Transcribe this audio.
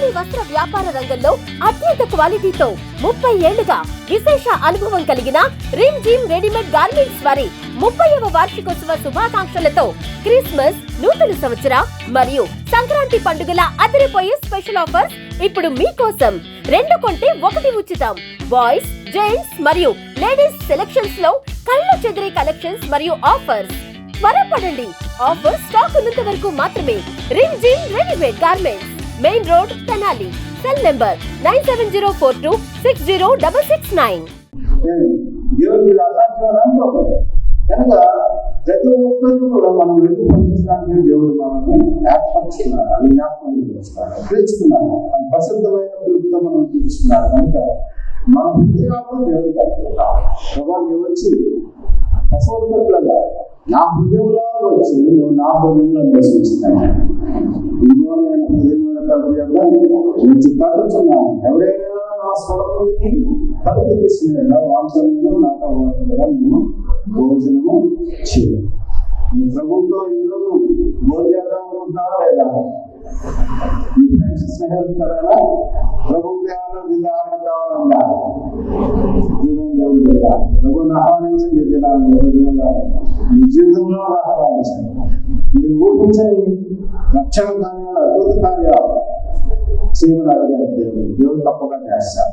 ఇరానీ వస్త్ర వ్యాపార రంగంలో అత్యంత క్వాలిటీతో 30 ఏళ్లుగా విశేష అనుభవం కలిగిన రిమ్ జిమ్ రెడీమేడ్ గార్మెంట్స్ వారి 30వ వార్షికోత్సవ శుభాకాంక్షలతో క్రిస్మస్, నూతన సంవత్సర మరియు సంక్రాంతి పండుగల అదిరిపోయే స్పెషల్ ఆఫర్స్ ఇప్పుడు మీకోసం. 2 కొంటే 1 ఉచితం. బాయ్స్, జెంట్స్ మరియు లేడీస్ సెలక్షన్స్ లో కళ్ళు చెదిరే కలెక్షన్స్ మరియు ఆఫర్స్. త్వరపడండి, ఆఫర్ స్టాక్ ఉన్నంత వరకు మాత్రమే. Rim gym readymade garments, main road, Tenali. Cell number 9704260669. దేవుడికి అసాధ్యమని కనుక ప్రతి ఒక్కరు కూడా మనం వెలుగు పొందించడానికి దేవుడు మనల్ని ఏర్పరుచుకున్నాడు, అది జ్ఞాపకం చేస్తున్నాడు, పిలుచుకున్నాడు, ప్రసిద్ధమైన పిలుపుతో మనం పిలుచుకున్నాడు. కనుక మన హృదయాలను దేవుడికి అర్పిద్దాం. ప్రభావం వచ్చి అసౌకర్యంగా నా హృదయంలో వచ్చి నువ్వు నా హృదయంలో నివసించున్నాను. ఇదిగో నేను హృదయంలో తగ్గుతున్నాను. ఎవరైనా నా స్వరం తలుపు తీసుకునేలా వాంఛనను నాతో కూడా నేను భోజనము చేయను. నువ్వు ప్రభుత్వం ఈరోజు భోజనం చేద్దాం అనుకుంటున్నావా లేదా? నీ ఫ్రెండ్స్ స్నేహితులైనా ప్రభుత్వాలను విధానంగా ప్రభుత్వం ఆహ్వానించండి. మీ జీవితంలో ఆహ్వానించండి. మీరు ఊహించని రక్షణ కార్యాలు, అద్భుత కార్యాలు చేయమని అడగండి. దేవుడు తప్పగా చేస్తారు.